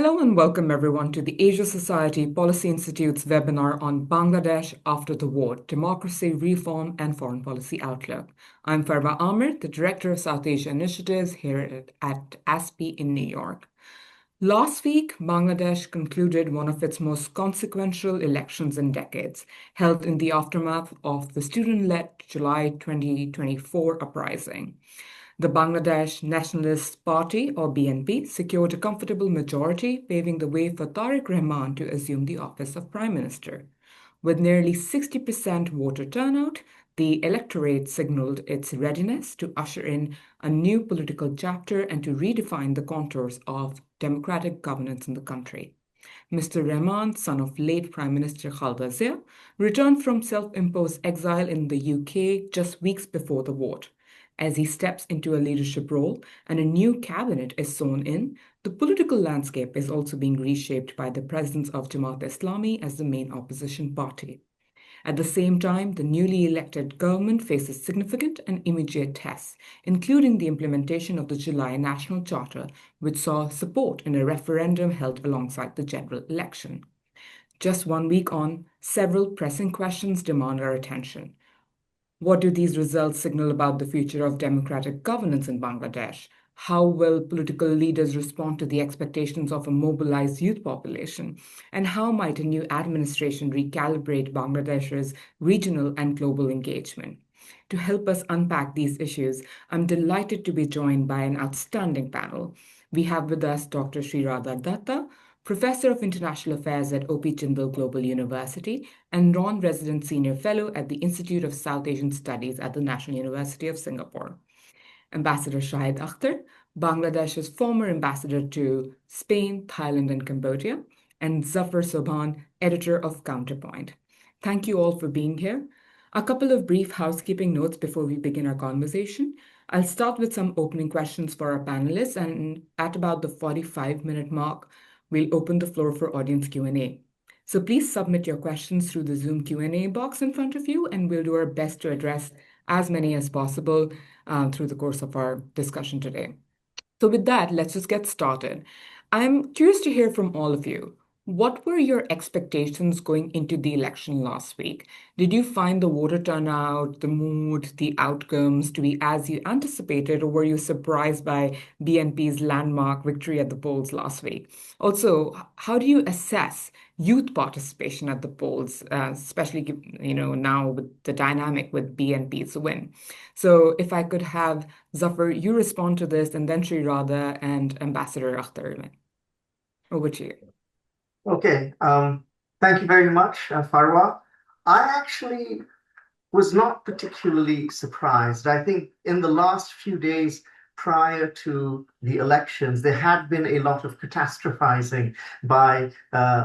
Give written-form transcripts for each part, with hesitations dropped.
Hello and welcome everyone to the Asia Society Policy Institute's webinar on Bangladesh after the war, Democracy, Reform and Foreign Policy Outlook. I'm Farwa Aamer, the Director of South Asia Initiatives here at ASPI in New York. Last week, Bangladesh concluded one of its most consequential elections in decades, held in the aftermath of the student-led July 2024 uprising. The Bangladesh Nationalist Party, or BNP, secured a comfortable majority, paving the way for Tarique Rahman to assume the office of Prime Minister. With nearly 60% voter turnout, the electorate signaled its readiness to usher in a new political chapter and to redefine the contours of democratic governance in the country. Mr. Rahman, son of late Prime Minister Khalda Zia, returned from self-imposed exile in the UK just weeks before the vote. As he steps into a leadership role and a new cabinet is sworn in, the political landscape is also being reshaped by the presence of Jamaat Islami as the main opposition party. At the same time, the newly elected government faces significant and immediate tests, including the implementation of the July National Charter, which saw support in a referendum held alongside the general election. Just 1 week on, several pressing questions demand our attention. What do these results signal about the future of democratic governance in Bangladesh? How will political leaders respond to the expectations of a mobilized youth population? And how might a new administration recalibrate Bangladesh's regional and global engagement? To help us unpack these issues, I'm delighted to be joined by an outstanding panel. We have with us Dr. Sreeradha Datta, Professor of International Affairs at OP Jindal Global University and non-resident senior fellow at the Institute of South Asian Studies at the National University of Singapore. Ambassador Shahed Akhter, Bangladesh's former ambassador to Spain, Thailand, and Cambodia, and Zafar Sobhan, editor of Counterpoint. Thank you all for being here. A couple of brief housekeeping notes before we begin our conversation. I'll start with some opening questions for our panelists, and at about the 45-minute mark, we'll open the floor for audience Q&A. So please submit your questions through the Zoom Q&A box in front of you, and we'll do our best to address as many as possible through the course of our discussion today. So with that, let's just get started. I'm curious to hear from all of you. What were your expectations going into the election last week? Did you find the voter turnout, the mood, the outcomes to be as you anticipated, or were you surprised by BNP's landmark victory at the polls last week? Also, how do you assess youth participation at the polls, especially now with the dynamic with BNP's win? So if I could have Zafar, you respond to this, and then Sreeradha and Ambassador Akhtar. Over to you. Okay, thank you very much, Farwa. I actually was not particularly surprised. I think in the last few days prior to the elections, there had been a lot of catastrophizing by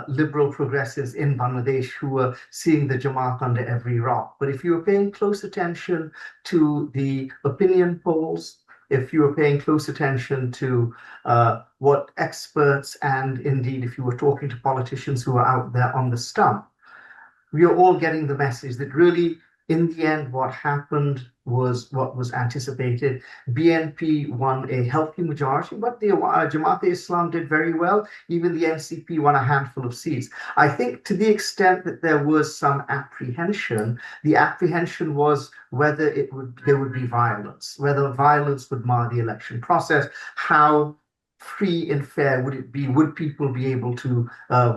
liberal progressives in Bangladesh who were seeing the Jamaat under every rock. But if you were paying close attention to the opinion polls, if you were paying close attention to what experts and indeed if you were talking to politicians who are out there on the stump, we are all getting the message that really, in the end, what happened was what was anticipated. BNP won a healthy majority, but the Jamaat-e-Islam did very well. Even the NCP won a handful of seats. I think to the extent that there was some apprehension, the apprehension was whether there would be violence, whether violence would mar the election process, how free and fair would it be? Would people be able to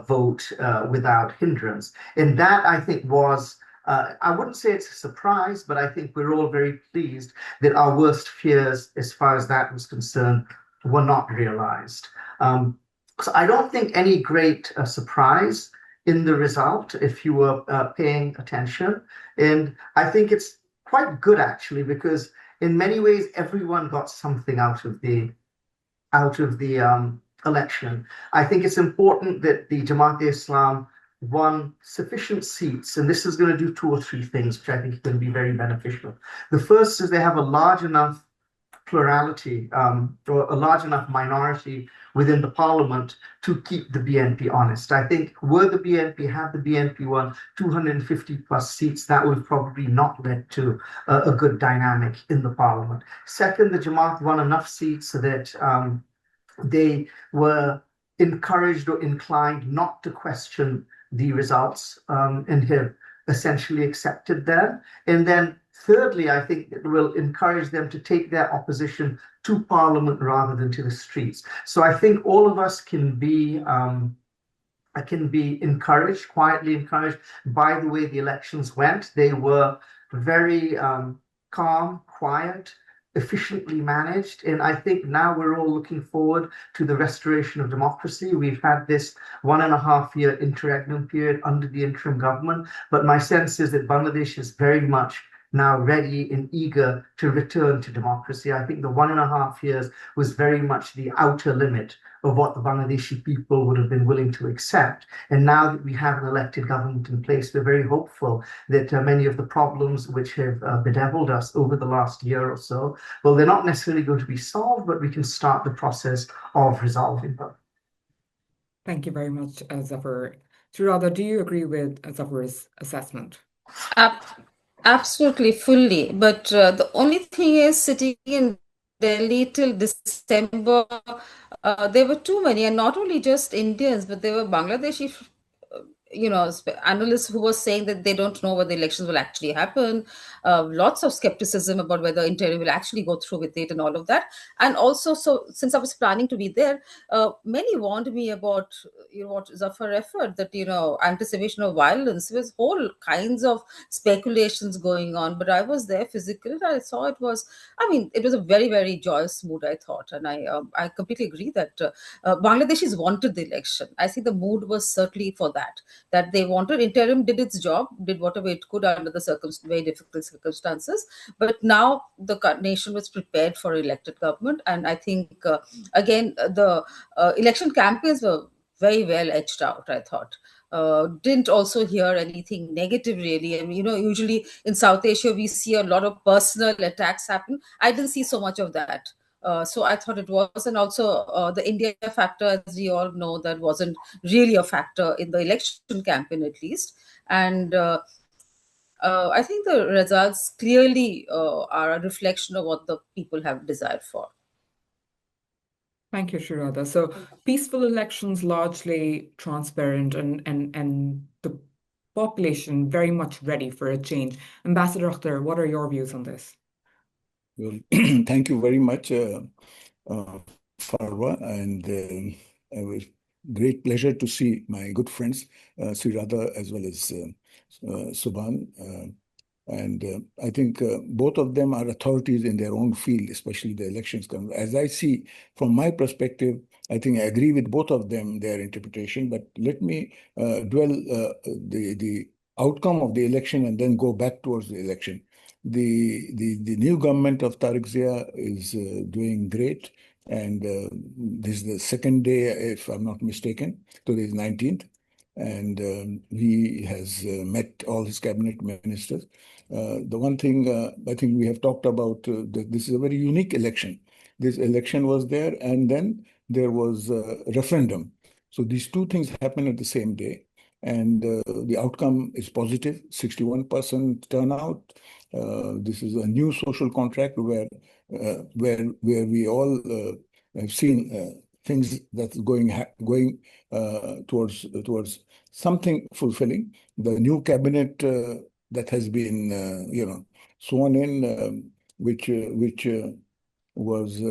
vote without hindrance? And that, I think, was I wouldn't say it's a surprise, but I think we're all very pleased that our worst fears, as far as that was concerned, were not realized. So I don't think any great surprise in the result, if you were paying attention. And I think it's quite good, actually, because in many ways, everyone got something out of the election. I think it's important that the Jamaat-e-Islam won sufficient seats, and this is going to do two or three things, which I think is going to be very beneficial. The first is they have a large enough plurality or a large enough minority within the parliament to keep the BNP honest. I think had the BNP won 250 plus seats, that would have probably not led to a good dynamic in the parliament. Second, the Jamaat won enough seats so that they were encouraged or inclined not to question the results and have essentially accepted them. And then thirdly, I think it will encourage them to take their opposition to parliament rather than to the streets. So I think all of us can be encouraged, quietly encouraged by the way the elections went. They were very calm, quiet, efficiently managed. And I think now we're all looking forward to the restoration of democracy. We've had this 1.5 year interregnum period under the interim government, but my sense is that Bangladesh is very much now ready and eager to return to democracy. I think the 1.5 years was very much the outer limit of what the Bangladeshi people would have been willing to accept. And now that we have an elected government in place, we're very hopeful that many of the problems which have bedeviled us over the last year or so, well, they're not necessarily going to be solved, but we can start the process of resolving them. Thank you very much, Zafar. Sreeradha, do you agree with Zafar's assessment? Absolutely, fully. But the only thing is, sitting in Delhi till December, there were too many, and not only just Indians, but there were Bangladeshi, analysts who were saying that they don't know whether the elections will actually happen. Lots of skepticism about whether interim will actually go through with it and all of that. And also, so since I was planning to be there, many warned me about what Zafar referred, that anticipation of violence. There was whole kinds of speculations going on. But I was there physically, and I saw it was. I mean, it was a very, very joyous mood, I thought, and I completely agree that Bangladeshis wanted the election. I think the mood was certainly for that they wanted. Interim did its job, did whatever it could under the very difficult circumstances. But now the nation was prepared for elected government. And I think, again, the election campaigns were very well edged out, I thought. Didn't also hear anything negative, really. I mean, usually in South Asia, we see a lot of personal attacks happen. I didn't see so much of that. So I thought it was, and also the India factor, as we all know, that wasn't really a factor in the election campaign, at least. And I think the results clearly are a reflection of what the people have desired for. Thank you, Sreeradha. So peaceful elections, largely transparent, and the population very much ready for a change. Ambassador Akhter, what are your views on this? Well, thank you very much, Farwa, and it was great pleasure to see my good friends, Sreeradha as well as Sobhan. And I think both of them are authorities in their own field, especially the elections. As I see, from my perspective, I think I agree with both of them, their interpretation. But let me dwell the outcome of the election and then go back towards the election. The new government of Tarique is doing great. And this is the second day, if I'm not mistaken. Today is 19th. And he has met all his cabinet ministers. The one thing I think we have talked about, this is a very unique election. This election was there, and then there was a referendum. So these two things happened at the same day. And the outcome is positive, 61% turnout. This is a new social contract where we all have seen things that's going towards something fulfilling. The new cabinet that has been sworn in, which was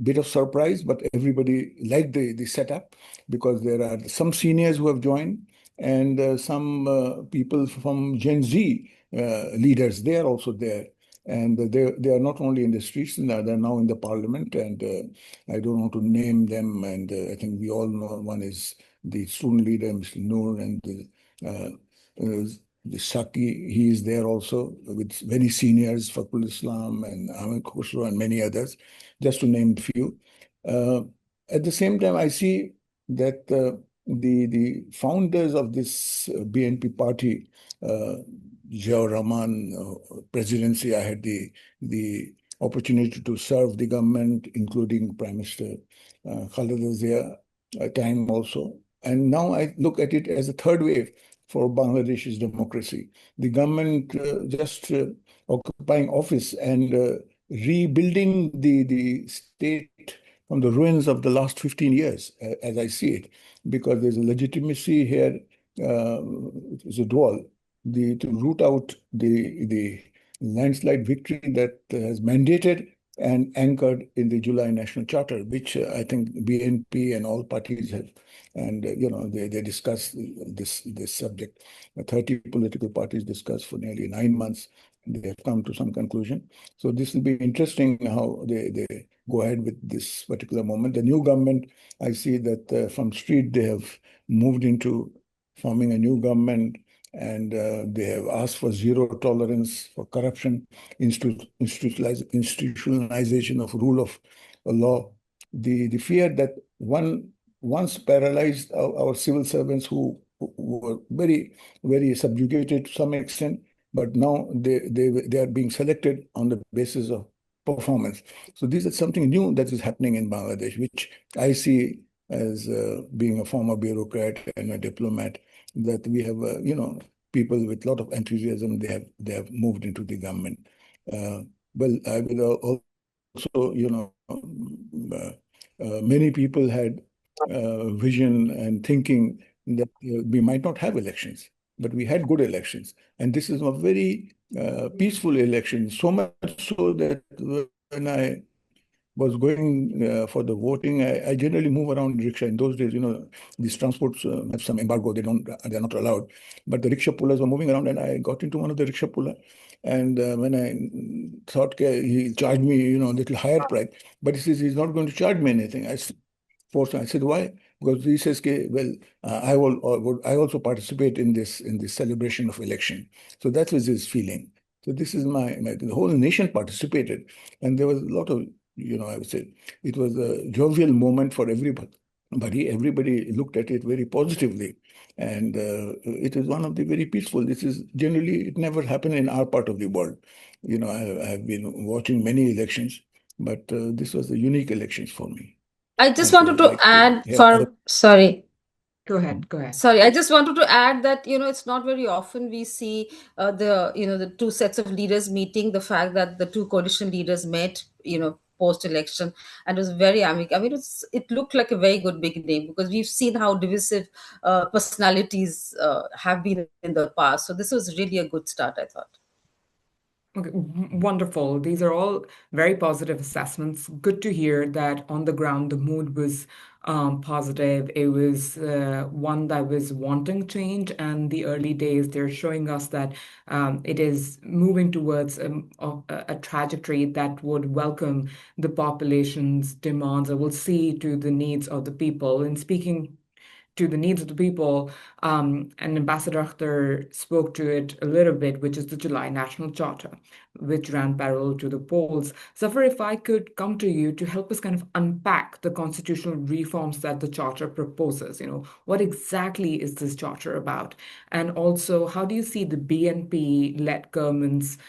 bit of surprise, but everybody liked the setup because there are some seniors who have joined and some people from Gen Z leaders. They are also there. And they are not only in the streets, they're now in the parliament. And I don't want to name them. And I think we all know one is the student leader, Mr. Noor, and the Shaki. He is there also with many seniors, Fakrul Islam and Ahmed Khosrow and many others, just to name a few. At the same time, I see that the founders of this BNP party, Shahed Rahman presidency, I had the opportunity to serve the government, including Prime Minister Khaleda Zia time also. And now I look at it as a third wave for Bangladesh's democracy. The government just occupying office and rebuilding the state from the ruins of the last 15 years, as I see it, because there's a legitimacy here, it's a dual, to root out the landslide victory that has mandated and anchored in the July National Charter, which I think BNP and all parties have, and they discuss this subject. 30 political parties discussed for nearly 9 months, and they have come to some conclusion. So this will be interesting how they go ahead with this particular moment. The new government, I see that from street they have moved into forming a new government, and they have asked for zero tolerance for corruption, institutionalization of rule of law. The fear that once paralyzed our civil servants who were very, very subjugated to some extent, but now they are being selected on the basis of performance. So this is something new that is happening in Bangladesh, which I see as being a former bureaucrat and a diplomat, that we have, people with a lot of enthusiasm, they have moved into the government. Well, I will also, many people had vision and thinking that we might not have elections, but we had good elections. And this is a very peaceful election, so much so that when I was going for the voting, I generally move around in rickshaw. In those days, these transports have some embargo; they're not allowed. But the rickshaw pullers were moving around, and I got into one of the rickshaw puller. And when I thought he charged me, a little higher price, but he says he's not going to charge me anything. I said, why? Because he says, well, I also participate in this celebration of election. So that was his feeling. So this is the whole nation participated, and there was a lot of, I would say it was a jovial moment for everybody. Everybody looked at it very positively, and it is one of the very peaceful. This is generally, it never happened in our part of the world. I've been watching many elections, but this was a unique elections for me. I just wanted to add sorry. Go ahead. Sorry, I just wanted to add that, it's not very often we see the two sets of leaders meeting. The fact that the two coalition leaders met, post-election, and it was very amicable. I mean, it looked like a very good beginning, because we've seen how divisive personalities have been in the past. So this was really a good start, I thought. Okay, wonderful. These are all very positive assessments. Good to hear that on the ground the mood was positive. It was one that was wanting change, and the early days they're showing us that it is moving towards a trajectory that would welcome the population's demands or will see to the needs of the people. And speaking to the needs of the people, and Ambassador Akhter spoke to it a little bit, which is the July National Charter, which ran parallel to the polls. Zafar, if I could come to you to help us kind of unpack the constitutional reforms that the charter proposes, what exactly is this charter about? And also, how do you see the BNP-led government's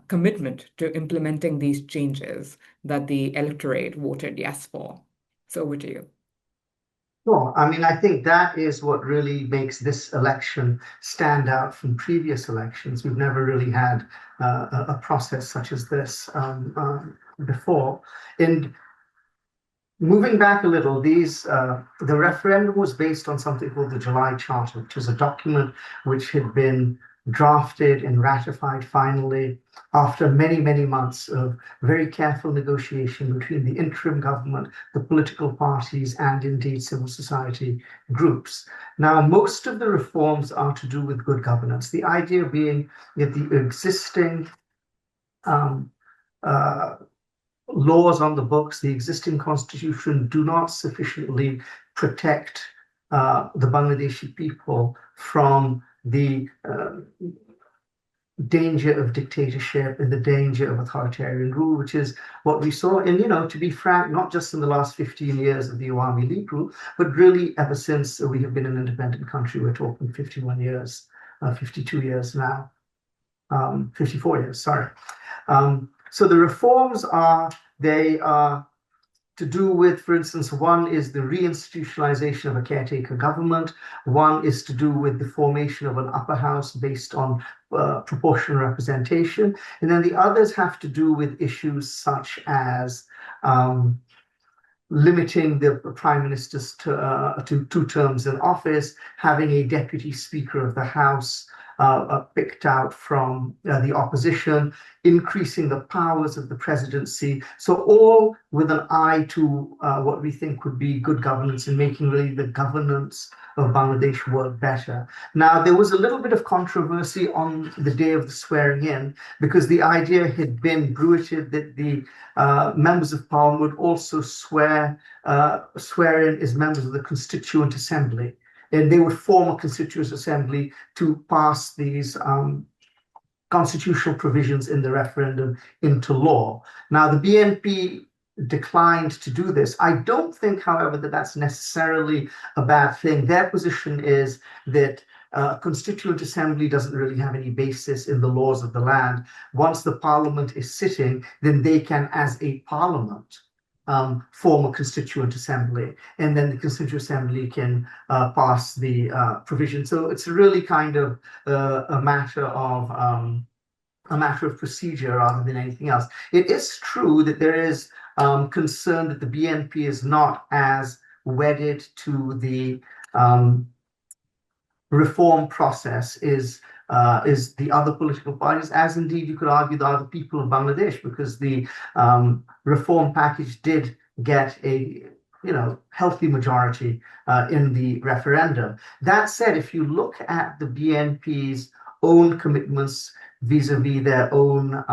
commitment to implementing these changes that the electorate voted yes for? So over to you. Sure. I mean, I think that is what really makes this election stand out from previous elections. We've never really had a process such as this before. And moving back a little, the referendum was based on something called the July Charter, which is a document which had been drafted and ratified finally after many, many months of very careful negotiation between the interim government, the political parties, and indeed civil society groups. Now, most of the reforms are to do with good governance, the idea being that the existing laws on the books, the existing constitution, do not sufficiently protect the Bangladeshi people from the danger of dictatorship and the danger of authoritarian rule, which is what we saw in, to be frank, not just in the last 15 years of the Awami League rule, but really ever since we have been an independent country. We're talking 51 years, 52 years now, 54 years, sorry. So the reforms are to do with, for instance, one is the reinstitutionalization of a caretaker government. One is to do with the formation of an upper house based on proportional representation. And then the others have to do with issues such as limiting the prime ministers to 2 terms in office, having a deputy speaker of the House picked out from the opposition, increasing the powers of the presidency. So all with an eye to what we think would be good governance and making really the governance of Bangladesh work better. Now, there was a little bit of controversy on the day of the swearing in because the idea had been bruited that the members of parliament would also swear in as members of the Constituent Assembly. And they would form a Constituent Assembly to pass these constitutional provisions in the referendum into law. Now, the BNP declined to do this. I don't think, however, that that's necessarily a bad thing. Their position is that Constituent Assembly doesn't really have any basis in the laws of the land. Once the parliament is sitting, then they can, as a parliament, form a Constituent Assembly, and then the Constituent Assembly can pass the provision. So it's really kind of a matter of procedure rather than anything else. It is true that there is concern that the BNP is not as wedded to the reform process is the other political parties, as indeed you could argue the other people of Bangladesh, because the reform package did get a healthy majority in the referendum. That said, if you look at the BNP's own commitments vis-a-vis their own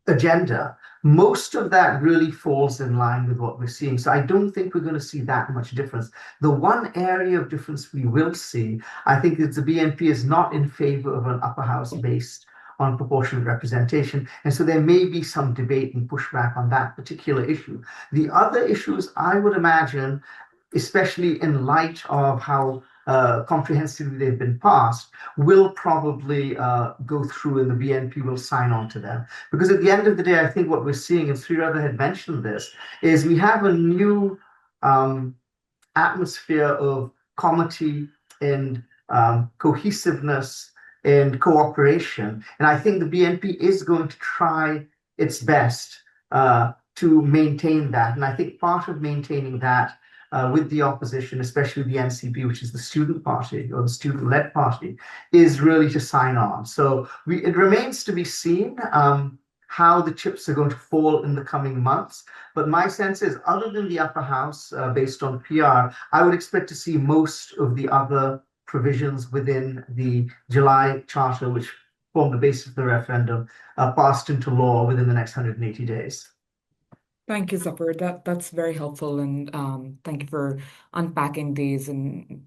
agenda, most of that really falls in line with what we're seeing. So I don't think we're going to see that much difference. The one area of difference we will see, I think, is the BNP is not in favor of an upper house based on proportionate representation. And so there may be some debate and pushback on that particular issue. The other issues, I would imagine, especially in light of how comprehensively they've been passed, will probably go through and the BNP will sign on to them. Because at the end of the day, I think what we're seeing, and Sreeradha had mentioned this, is we have a new atmosphere of comity and cohesiveness and cooperation. And I think the BNP is going to try its best to maintain that. And I think part of maintaining that with the opposition, especially the NCP, which is the student party or the student-led party, is really to sign on. So it remains to be seen how the chips are going to fall in the coming months. But my sense is, other than the upper house based on PR, I would expect to see most of the other provisions within the July Charter, which form the basis of the referendum, passed into law within the next 180 days. Thank you, Zafar. That's very helpful, and thank you for unpacking these. And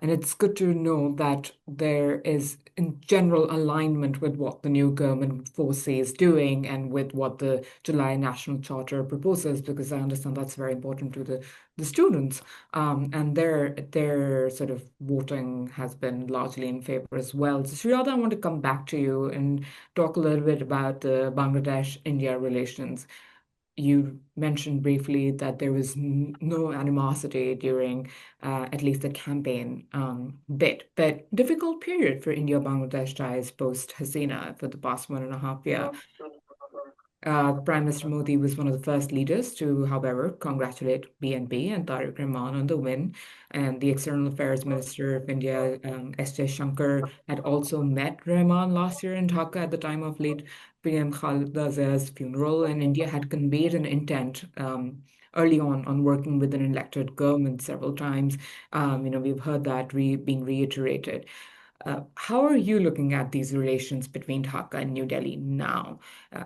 it's good to know that there is, in general, alignment with what the new government foresees doing and with what the July National Charter proposes, because I understand that's very important to the students. And their sort of voting has been largely in favor as well. So, Sreeradha, I want to come back to you and talk a little bit about the Bangladesh-India relations. You mentioned briefly that there was no animosity during at least the campaign bit, but difficult period for India-Bangladesh ties post Hasina for the past 1.5 years. Prime Minister Modi was one of the first leaders to, however, congratulate BNP and Tarique Rahman on the win. And the External Affairs Minister of India, S. Shankar, had also met Rahman last year in Dhaka at the time of late PM Khaleda Zia's funeral. And India had conveyed an intent early on working with an elected government several times. We've heard that being reiterated. How are you looking at these relations between Dhaka and New Delhi now?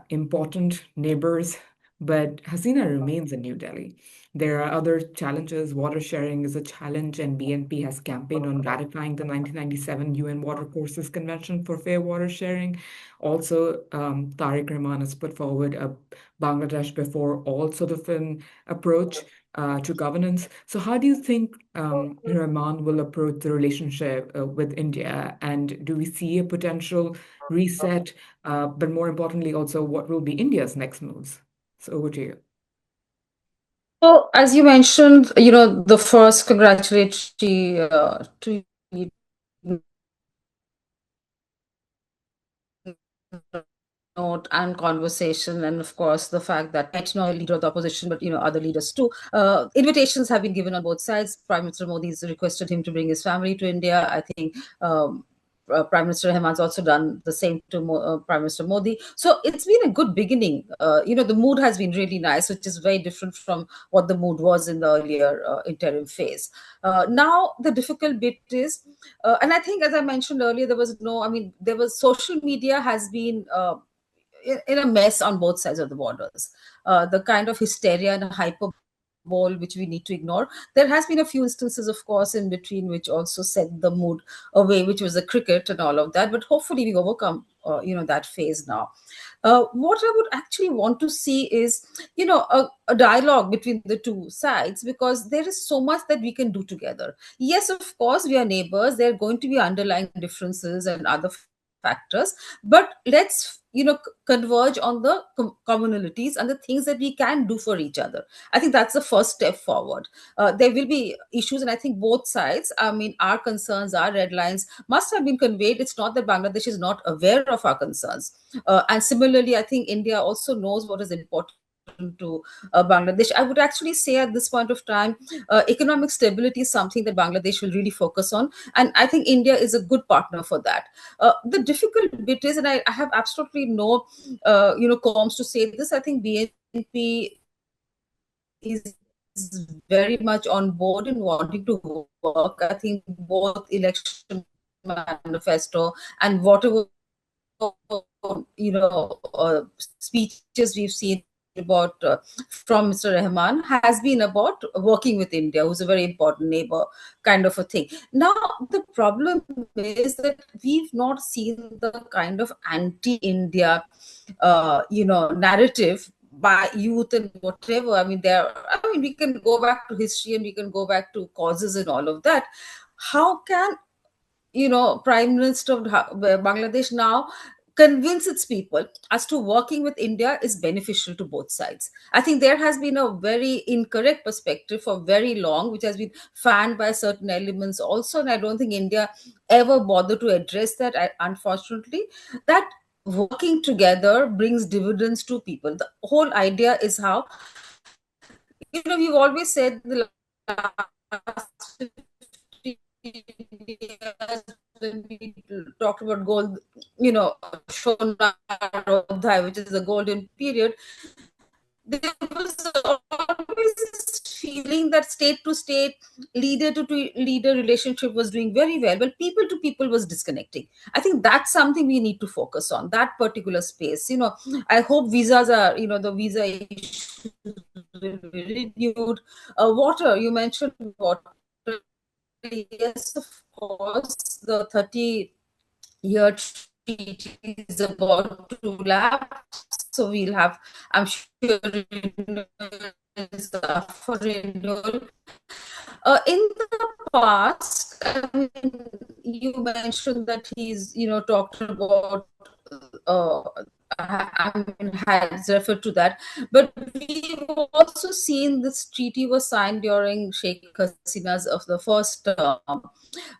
Important neighbors, but Hasina remains in New Delhi. There are other challenges. Water sharing is a challenge, and BNP has campaigned on ratifying the 1997 UN Watercourses Convention for fair water sharing. Also, Tarique Rahman has put forward a Bangladesh before all sort of an approach to governance. So how do you think Rahman will approach the relationship with India? And do we see a potential reset? But more importantly, also, what will be India's next moves? So over to you. So, as you mentioned, the first congratulatory to note and conversation, and of course the fact that not only leader of the opposition but other leaders too. Invitations have been given on both sides. Prime Minister Modi has requested him to bring his family to India. I think Prime Minister Rahman's also done the same to Prime Minister Modi. So it's been a good beginning. The mood has been really nice, which is very different from what the mood was in the earlier interim phase. Now the difficult bit is, and I think, as I mentioned earlier, there was social media has been in a mess on both sides of the borders. The kind of hysteria and hyperbole which we need to ignore. There has been a few instances, of course, in between which also set the mood away, which was the cricket and all of that. But hopefully, we overcome that phase now. What I would actually want to see is, a dialogue between the two sides, because there is so much that we can do together. Yes, of course, we are neighbors. There are going to be underlying differences and other factors, but let's converge on the commonalities and the things that we can do for each other. I think that's the first step forward. There will be issues, and I think both sides, our concerns, our red lines must have been conveyed. It's not that Bangladesh is not aware of our concerns. And similarly, I think India also knows what is important to Bangladesh. I would actually say at this point of time, economic stability is something that Bangladesh will really focus on, and I think India is a good partner for that. The difficult bit is, and I have absolutely no, qualms to say this. I think BNP is very much on board in wanting to work. I think both election manifesto and whatever speeches we've seen about from Mr. Rahman has been about working with India, who's a very important neighbor, kind of a thing. Now, the problem is that we've not seen the kind of anti-India, narrative by youth and whatever. We can go back to history and we can go back to causes and all of that. How can Prime Minister of Bangladesh now convince its people as to working with India is beneficial to both sides? I think there has been a very incorrect perspective for very long, which has been fanned by certain elements also, and I don't think India ever bothered to address that, unfortunately, that working together brings dividends to people. The whole idea is how, we've always said the last 50 years, when we talked about gold, Shona, which is the golden period, there was always this feeling that state to state, leader to leader relationship was doing very well, but people to people was disconnecting. I think that's something we need to focus on, that particular space. I hope visas are, the visa issue will be renewed. Water, you mentioned water. Yes, of course, the 30-year treaty is about to lapse, so we'll have, I'm sure, for renewal. In the past, you mentioned that he's, talked about, has referred to that, but we've also seen this treaty was signed during Sheikh Hasina's of the first term.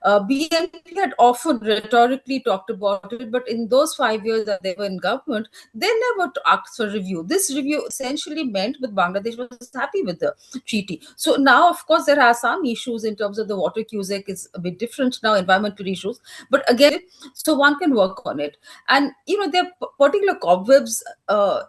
BNP had often rhetorically talked about it, but in those 5 years that they were in government, they never asked for review. This review essentially meant that Bangladesh was happy with the treaty. So now, of course, there are some issues in terms of the water Cusack is a bit different now, environmental issues, but again, so one can work on it. And, there are particular cobwebs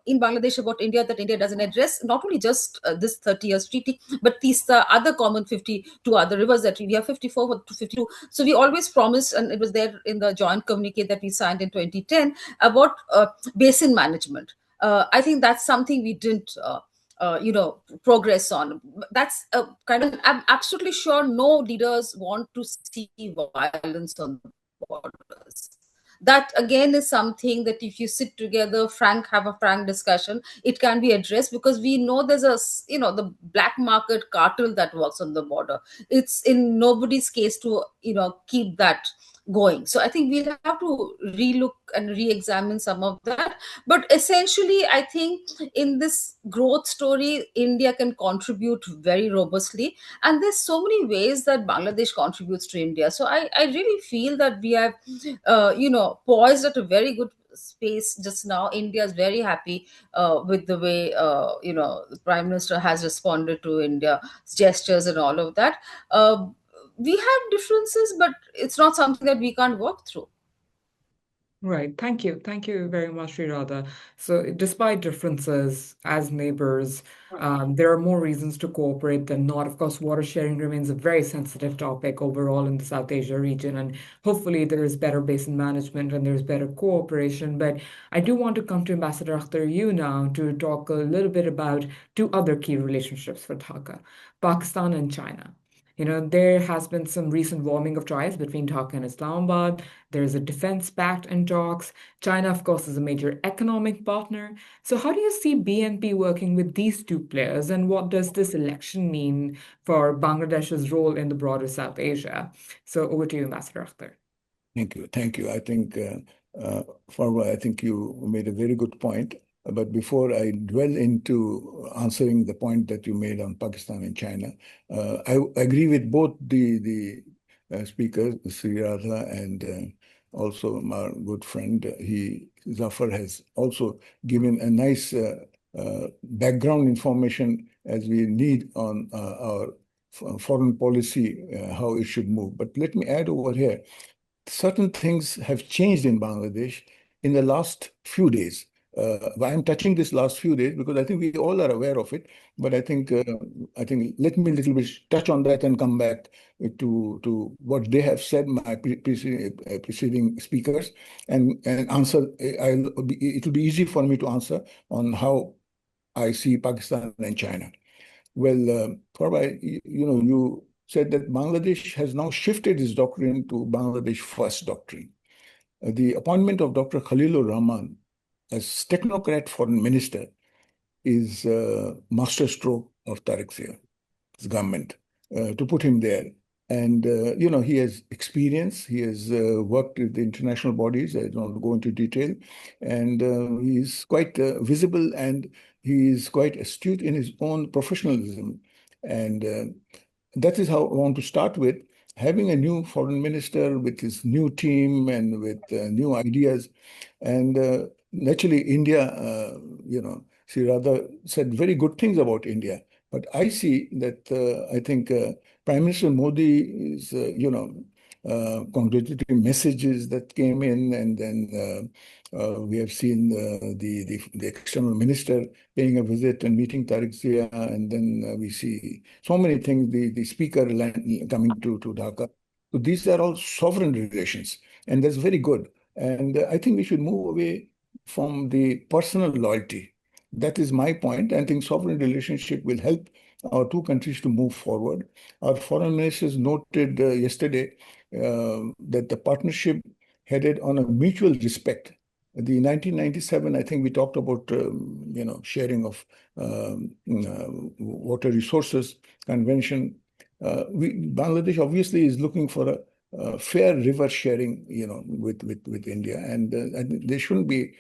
in Bangladesh about India that India doesn't address, not only just this 30 years treaty, but these other common 52 other rivers that we have, 54 to 52. So we always promised, and it was there in the joint communique that we signed in 2010 about basin management. I think that's something we didn't progress on. That's I'm absolutely sure no leaders want to see violence on the borders. That again is something that if you sit together, have a frank discussion, it can be addressed, because we know there's the black market cartel that works on the border. It's in nobody's case to keep that going. So I think we'll have to relook and re-examine some of that. But essentially, I think in this growth story, India can contribute very robustly. And there's so many ways that Bangladesh contributes to India. So I really feel that we have, poised at a very good space just now, India is very happy with the way the Prime Minister has responded to India's gestures and all of that. Uh, we have differences, but it's not something that we can't work through. Right. Thank you. Thank you very much, Sreeradha. So, despite differences as neighbors, there are more reasons to cooperate than not. Of course, water sharing remains a very sensitive topic overall in the South Asia region, and hopefully there is better basin management and there's better cooperation. But I do want to come to Ambassador Akhter, you now, to talk a little bit about two other key relationships for Dhaka, Pakistan and China. There has been some recent warming of ties between Dhaka and Islamabad. There is a defense pact in talks. China, of course, is a major economic partner. So, how do you see BNP working with these two players, and what does this election mean for Bangladesh's role in the broader South Asia? So, over to you, Ambassador Akhter. Thank you. Thank you. I think, Farwa, I think you made a very good point. But before I dwell into answering the point that you made on Pakistan and China, I agree with both the speakers, Sreeradha, and also my good friend, Zafar, has also given a nice background information as we need on our foreign policy, how it should move. But let me add over here, certain things have changed in Bangladesh in the last few days. Why I'm touching this last few days, because I think we all are aware of it. But I think let me a little bit touch on that and come back to what they have said, my preceding speakers, and answer. It will be easy for me to answer on how I see Pakistan and China. Well, Farwa, you said that Bangladesh has now shifted its doctrine to Bangladesh First doctrine. The appointment of Dr. Khalilur Rahman as technocrat foreign minister is a masterstroke of Tarique's government to put him there. And, he has experience, he has worked with the international bodies, I don't go into detail, and he's quite visible, and he is quite astute in his own professionalism. And that is how I want to start with. Having a new foreign minister with his new team and with new ideas. And naturally, India, Sreeradha said very good things about India. But I see that I think Prime Minister Modi is, congratulatory messages that came in, and then we have seen the external minister paying a visit and meeting Tarique, and then we see so many things. The speaker coming to Dhaka. So these are all sovereign relations, and that's very good. And I think we should move away from the personal loyalty. That is my point. I think sovereign relationship will help our two countries to move forward. Our foreign ministers noted yesterday that the partnership headed on a mutual respect. The 1997, I think we talked about, sharing of water resources convention. Bangladesh obviously is looking for a fair river sharing, with India, and there shouldn't be,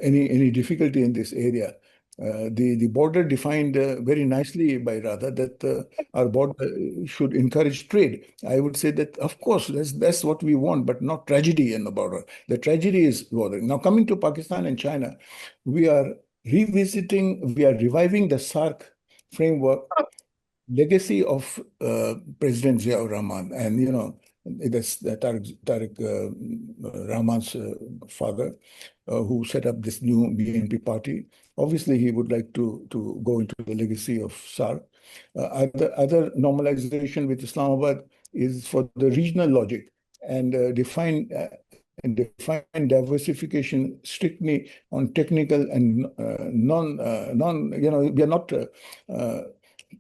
any difficulty in this area. The border defined very nicely by Radha that our border should encourage trade. I would say that, of course, that's what we want, but not tragedy in the border. The tragedy is border. Now, coming to Pakistan and China, we are reviving the SARC framework legacy of President Ziaur Rahman, and that's Tarique Rahman's father, who set up this new BNP party. Obviously, he would like to go into the legacy of SARC. Other normalization with Islamabad is for the regional logic and define diversification strictly on technical and non. We are not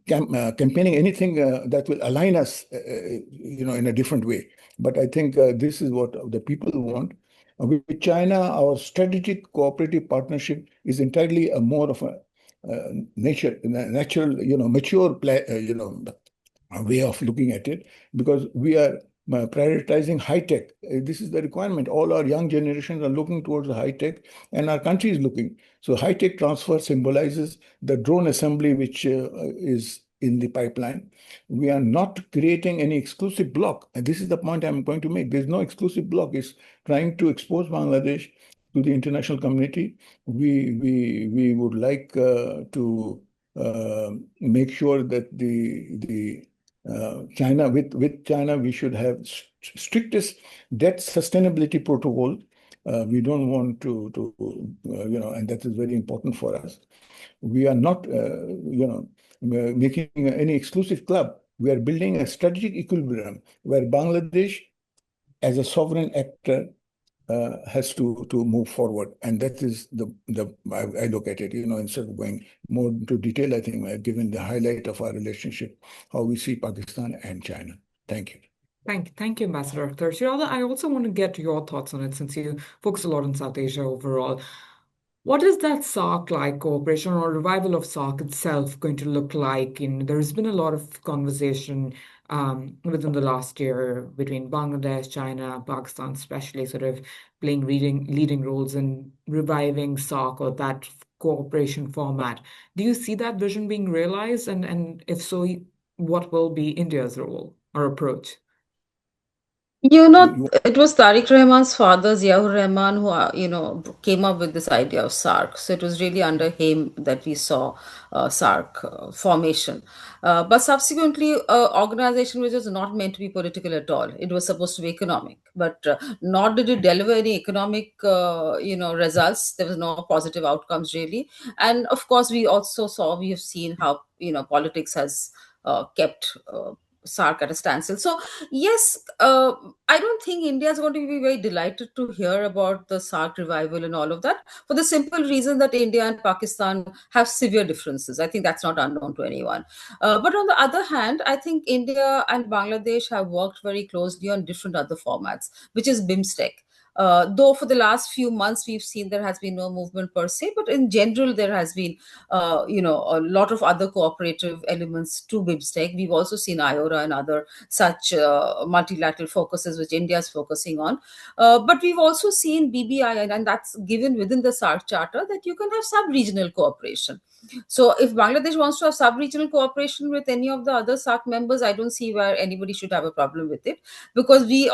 campaigning anything that will align us, in a different way. But I think this is what the people want. With China, our strategic cooperative partnership is entirely more of a natural, mature way of looking at it, because we are prioritizing high tech. This is the requirement. All our young generations are looking towards the high tech, and our country is looking. So high tech transfer symbolizes the drone assembly, which is in the pipeline. We are not creating any exclusive bloc. And this is the point I'm going to make. There's no exclusive bloc. It's trying to expose Bangladesh to the international community. We would like to make sure that the China with China we should have strictest debt sustainability protocol. We don't want to and that is very important for us. We are not making any exclusive club. We are building a strategic equilibrium where Bangladesh, as a sovereign actor, has to move forward, and that is I look at it. Instead of going more into detail, I think I've given the highlight of our relationship, how we see Pakistan and China. Thank you. Thank you, Ambassador Akhter. Sreeradha, I also want to get your thoughts on it since you focus a lot on South Asia overall. What is that SARC-like cooperation or revival of SARC itself going to look like? There's been a lot of conversation within the last year between Bangladesh, China, Pakistan, especially sort of playing leading roles in reviving SARC or that cooperation format. Do you see that vision being realized? And if so, what will be India's role or approach? It was Tarique Rahman's father, Ziaur Rahman, who, came up with this idea of SARC. So it was really under him that we saw SARC formation. But subsequently, organization which was not meant to be political at all. It was supposed to be economic, but nor did it deliver any economic, results. There was no positive outcomes really. And of course, we have seen how, politics has kept SARC at a standstill. So yes, I don't think India is going to be very delighted to hear about the SARC revival and all of that, for the simple reason that India and Pakistan have severe differences. I think that's not unknown to anyone. But on the other hand, I think India and Bangladesh have worked very closely on different other formats, which is BIMSTEC. Though for the last few months we've seen there has been no movement per se, but in general there has been, a lot of other cooperative elements to BIMSTEC. We've also seen IORA and other such multilateral focuses which India is focusing on. But we've also seen BBI, and that's given within the SARC Charter, that you can have sub-regional cooperation. So if Bangladesh wants to have sub-regional cooperation with any of the other SARC members, I don't see where anybody should have a problem with it, because we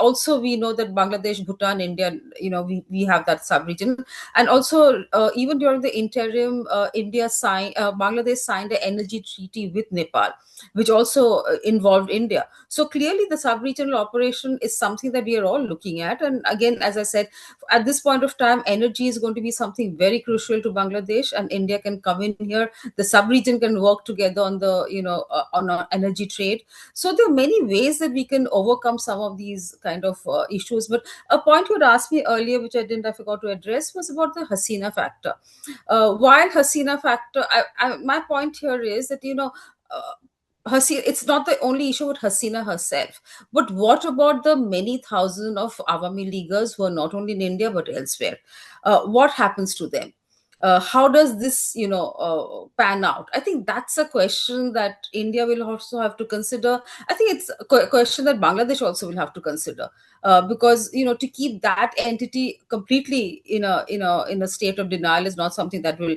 know that Bangladesh, Bhutan, India, we have that sub-region. And also even during the interim, Bangladesh signed an energy treaty with Nepal, which also involved India. So clearly the sub-regional operation is something that we are all looking at. And again, as I said, at this point of time, energy is going to be something very crucial to Bangladesh, and India can come in here. The sub-region can work together on the, on energy trade. So there are many ways that we can overcome some of these kind of issues. But a point you had asked me earlier, which I forgot to address, was about the Hasina factor. While Hasina factor, my point here is that, Hasina, it's not the only issue with Hasina herself, but what about the many thousands of Awami Leaguers who are not only in India but elsewhere? What happens to them? How does this, pan out? I think that's a question that India will also have to consider. I think it's a question that Bangladesh also will have to consider, because to keep that entity completely in a state of denial is not something that will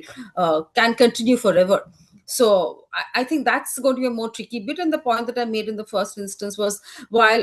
can continue forever. So I think that's going to be a more tricky bit. And the point that I made in the first instance was, while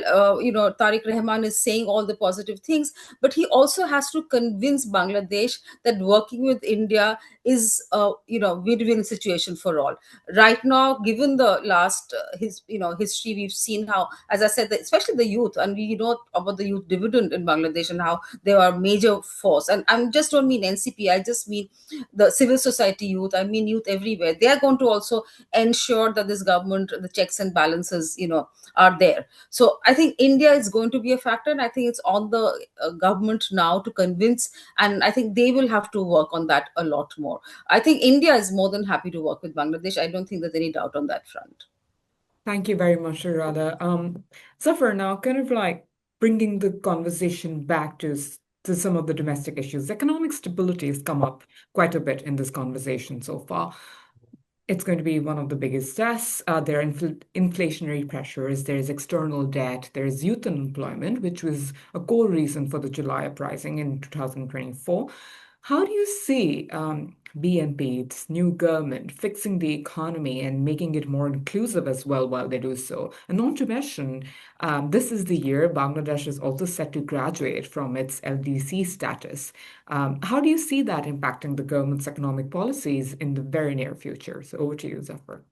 Tarique Rahman is saying all the positive things, but he also has to convince Bangladesh that working with India is win-win situation for all. Right now, given the last history, we've seen how, as I said, especially the youth, and we know about the youth dividend in Bangladesh and how they are a major force. And I just don't mean NCP, I just mean the civil society youth. I mean youth everywhere. They are going to also ensure that this government, the checks and balances, are there. So I think India is going to be a factor, and I think it's on the government now to convince, and I think they will have to work on that a lot more. I think India is more than happy to work with Bangladesh. I don't think there's any doubt on that front. Thank you very much, Sreeradha. Zafar, now kind of like bringing the conversation back to some of the domestic issues. Economic stability has come up quite a bit in this conversation so far. It's going to be one of the biggest tests. There are inflationary pressures, there's external debt, there's youth unemployment, which was a core reason for the July uprising in 2024. How do you see BNP, its new government, fixing the economy and making it more inclusive as well while they do so. And not to mention, this is the year Bangladesh is also set to graduate from its LDC status. How do you see that impacting the government's economic policies in the very near future? So over to you, Zafar.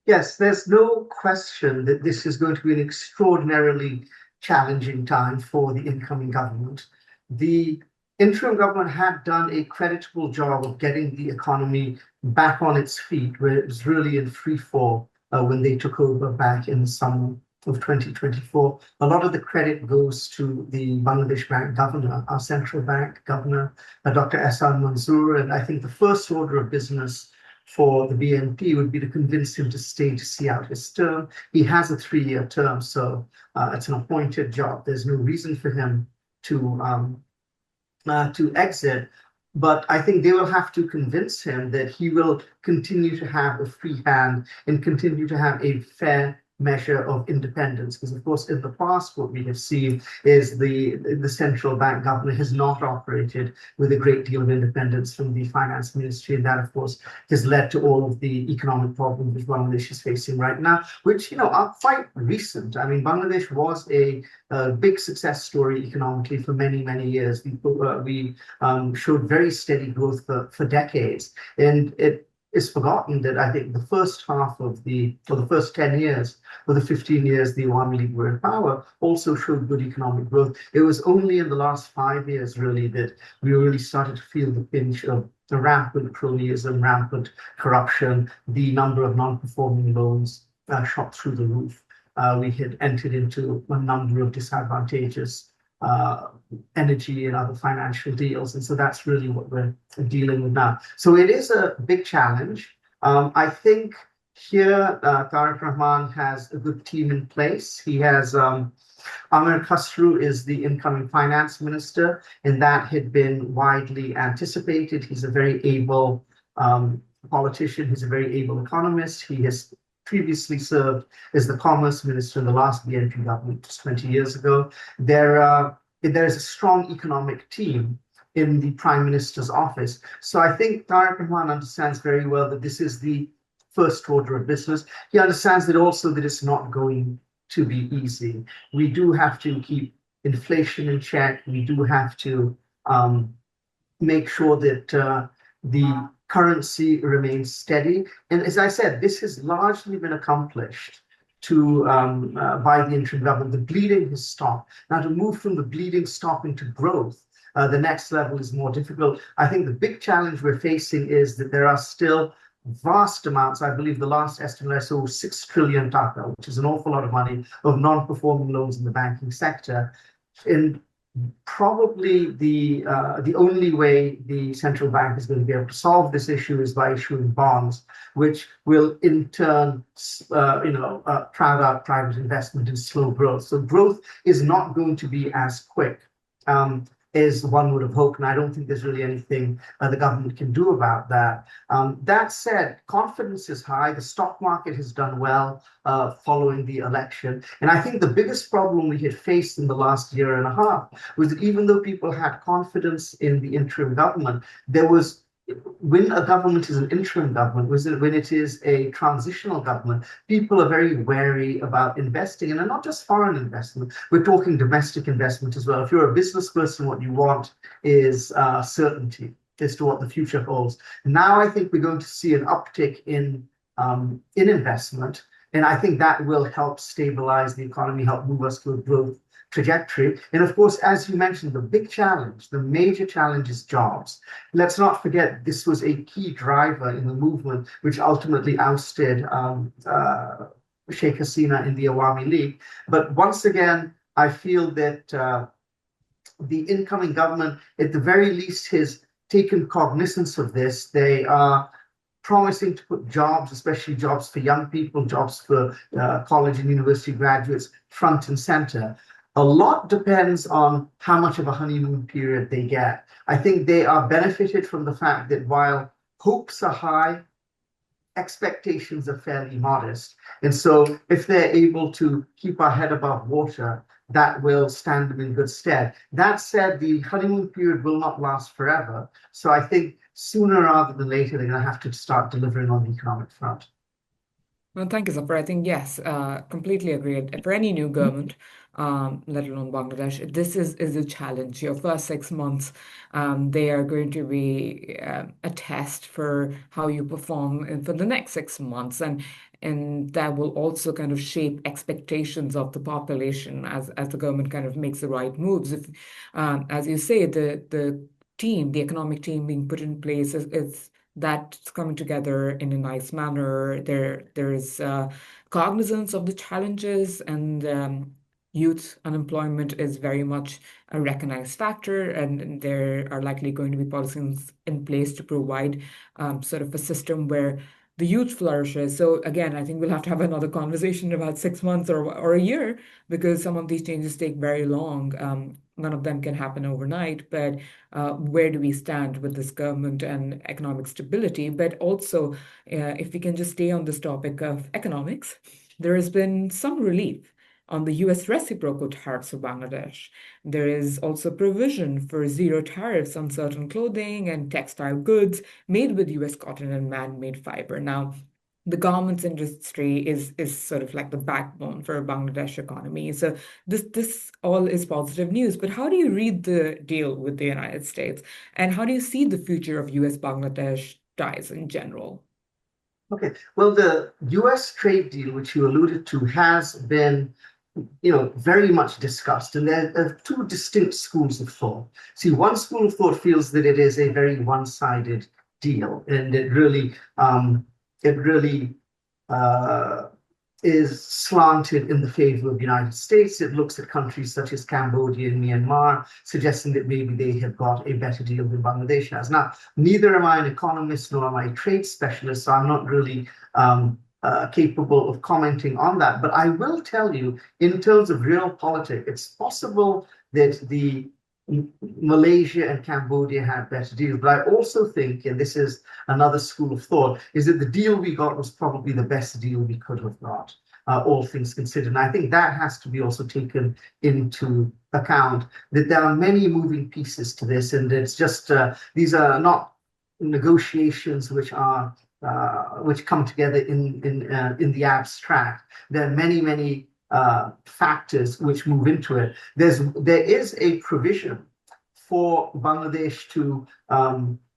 Yes, there's no question that this is going to be an extraordinarily challenging time for the incoming government. The interim government had done a creditable job of getting the economy back on its feet, where it was really in free fall when they took over back in the summer of 2024. A lot of the credit goes to the Bangladesh Bank governor, our central bank governor, Dr. Ehsan Manzoor. And I think the first order of business for the BNP would be to convince him to stay to see out his term. He has a 3-year term, so it's an appointed job. There's no reason for him to exit. But I think they will have to convince him that he will continue to have a free hand and continue to have a fair measure of independence. Because, of course, in the past, what we have seen is the central bank governor has not operated with a great deal of independence from the finance ministry. And that, of course, has led to all of the economic problems which Bangladesh is facing right now, which, are quite recent. I mean, Bangladesh was a big success story economically for many, many years. We showed very steady growth for decades. And it is forgotten that I think the first half of the first 10 years or the 15 years the Awami League were in power also showed good economic growth. It was only in the last 5 years really that we really started to feel the pinch of the rampant cronyism, rampant corruption, the number of non-performing loans shot through the roof. We had entered into a number of disadvantageous energy and other financial deals. And so that's really what we're dealing with now. So it is a big challenge. I think here Tarique Rahman has a good team in place. He has Amir Khusru is the incoming finance minister, and that had been widely anticipated. He's a very able politician. He's a very able economist. He has previously served as the commerce minister in the last BNP government just 20 years ago. There is a strong economic team in the prime minister's office. So I think Tarique Rahman understands very well that this is the first order of business. He understands that also that it's not going to be easy. We do have to keep inflation in check. We do have to make sure that the currency remains steady. And as I said, this has largely been accomplished by the interim government. The bleeding has stopped. Now, to move from the bleeding stopping to growth, the next level is more difficult. I think the big challenge we're facing is that there are still vast amounts. I believe the last estimate I saw was 6 trillion taka, which is an awful lot of money, of non-performing loans in the banking sector. And probably the only way the central bank is going to be able to solve this issue is by issuing bonds, which will in turn, crowd out private investment and slow growth. So growth is not going to be as quick as one would have hoped, and I don't think there's really anything the government can do about that. That said, confidence is high. The stock market has done well following the election. And I think the biggest problem we had faced in the last year and a half was that even though people had confidence in the interim government, when a government is an interim government, when it is a transitional government, people are very wary about investing, and not just foreign investment. We're talking domestic investment as well. If you're a business person, what you want is certainty as to what the future holds. Now, I think we're going to see an uptick in investment, and I think that will help stabilize the economy, help move us to a growth trajectory. And of course, as you mentioned, the big challenge, the major challenge is jobs. Let's not forget this was a key driver in the movement which ultimately ousted Sheikh Hasina in the Awami League. But once again, I feel that the incoming government, at the very least, has taken cognizance of this. They are promising to put jobs, especially jobs for young people, jobs for college and university graduates, front and center. A lot depends on how much of a honeymoon period they get. I think they are benefited from the fact that while hopes are high, expectations are fairly modest. And so if they're able to keep our head above water that will stand them in good stead. That said, the honeymoon period will not last forever. So I think sooner rather than later, they're going to have to start delivering on the economic front. Well, thank you, Zafar. I think, yes, completely agreed. For any new government, let alone Bangladesh, this is a challenge. Your first 6 months, they are going to be a test for how you perform for the next 6 months. And that will also kind of shape expectations of the population as the government kind of makes the right moves. If, as you say, the team, the economic team being put in place is that's coming together in a nice manner. There is cognizance of the challenges, and youth unemployment is very much a recognized factor, and there are likely going to be policies in place to provide sort of a system where the youth flourishes. So again, I think we'll have to have another conversation about 6 months or a year, because some of these changes take very long. None of them can happen overnight, but where do we stand with this government and economic stability? But also, if we can just stay on this topic of economics, there has been some relief on the US reciprocal tariffs for Bangladesh. There is also provision for zero tariffs on certain clothing and textile goods made with US cotton and man-made fiber. Now, the garments industry is sort of like the backbone for Bangladesh economy. So this all is positive news. But how do you read the deal with the United States? And how do you see the future of US-Bangladesh ties in general? Okay, well, the US trade deal, which you alluded to, has been very much discussed. And there are two distinct schools of thought. See, one school of thought feels that it is a very one-sided deal, and it really is slanted in the favor of the United States. It looks at countries such as Cambodia and Myanmar, suggesting that maybe they have got a better deal than Bangladesh has. Now, neither am I an economist nor am I a trade specialist, so I'm not really capable of commenting on that. But I will tell you, in terms of real politics, it's possible that the Malaysia and Cambodia had better deals. But I also think, and this is another school of thought, is that the deal we got was probably the best deal we could have got, all things considered. And I think that has to be also taken into account, that there are many moving pieces to this, and it's just, these are not negotiations which come together in the abstract. There are many factors which move into it. There is a provision for Bangladesh to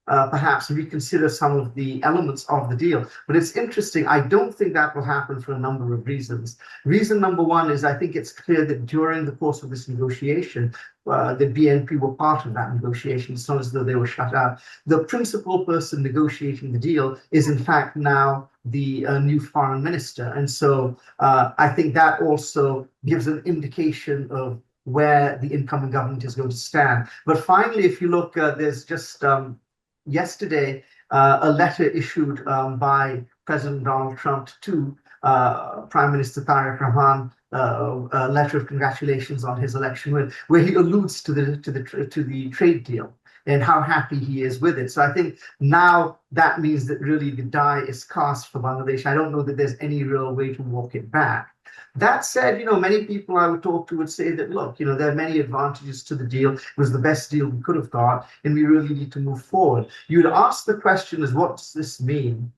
perhaps reconsider some of the elements of the deal. But it's interesting, I don't think that will happen for a number of reasons. Reason number one is I think it's clear that during the course of this negotiation, the BNP were part of that negotiation. It's not as though they were shut out. The principal person negotiating the deal is in fact now the new foreign minister. And so I think that also gives an indication of where the incoming government is going to stand. But finally, if you look, there's just yesterday a letter issued by President Donald Trump to Prime Minister Tarique Rahman, a letter of congratulations on his election win, where he alludes to the trade deal and how happy he is with it. So I think now that means that really the die is cast for Bangladesh. I don't know that there's any real way to walk it back. That said, many people I would talk to would say that, look, there are many advantages to the deal. It was the best deal we could have got, and we really need to move forward. You'd ask the question is, what does this mean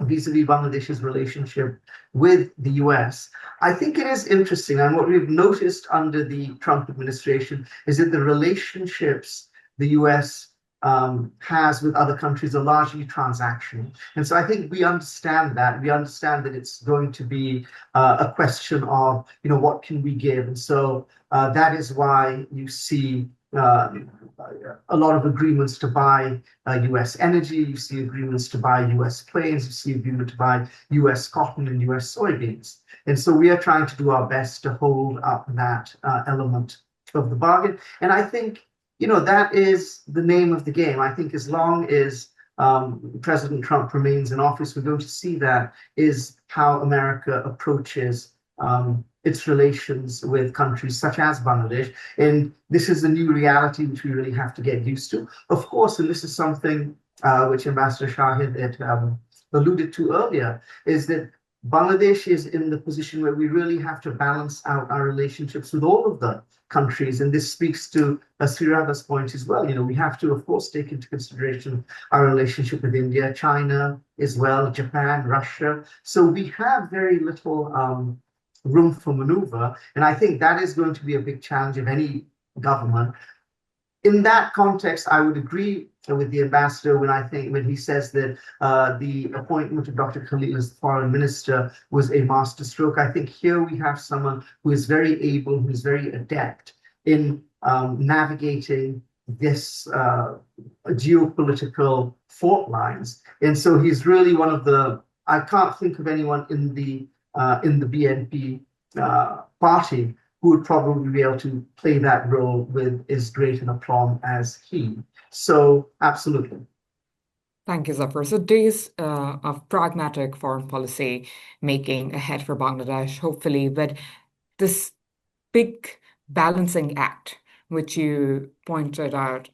vis-a-vis Bangladesh's relationship with the US? I think it is interesting, and what we've noticed under the Trump administration is that the relationships the US has with other countries are largely transactional. And so I think we understand that. We understand that it's going to be a question of, what can we give? And so that is why you see a lot of agreements to buy US energy, you see agreements to buy US planes, you see agreement to buy US cotton and US soybeans. And so we are trying to do our best to hold up that element of the bargain. And I think that is the name of the game. I think as long as President Trump remains in office, we're going to see that is how America approaches its relations with countries such as Bangladesh. And this is a new reality which we really have to get used to. Of course, and this is something which Ambassador Shahed had alluded to earlier, is that Bangladesh is in the position where we really have to balance out our relationships with all of the countries. And this speaks to Sreeradha's point as well. We have to, of course, take into consideration our relationship with India, China as well, Japan, Russia. So we have very little room for maneuver. And I think that is going to be a big challenge of any government. In that context, I would agree with the ambassador when he says that the appointment of Dr. Khalil as the foreign minister was a masterstroke. I think here we have someone who is very able, who is very adept in navigating this geopolitical fault lines, and so he's really one of the. I can't think of anyone in the BNP party who would probably be able to play that role with as great an aplomb as he. So, absolutely. Thank you, Zafar. So days of pragmatic foreign policy making ahead for Bangladesh, hopefully, but this big balancing act, which you pointed out,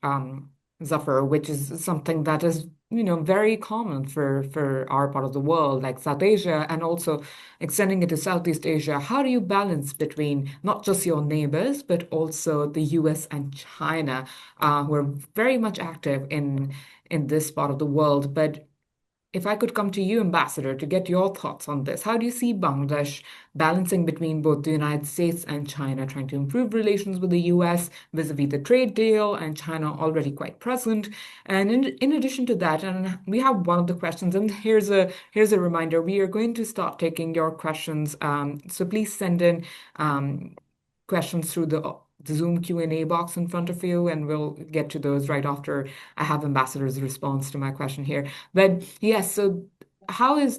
Zafar, which is something that is, very common for our part of the world, like South Asia, and also extending it to Southeast Asia. How do you balance between not just your neighbors, but also the US and China, who are very much active in this part of the world? But if I could come to you, Ambassador, to get your thoughts on this, how do you see Bangladesh balancing between both the United States and China, trying to improve relations with the US vis-a-vis the trade deal, and China already quite present? And in addition to that, and we have one of the questions, and here's a reminder: we are going to start taking your questions. So please send in questions through the Zoom Q&A box in front of you, and we'll get to those right after I have Ambassador's response to my question here. But yes, so how is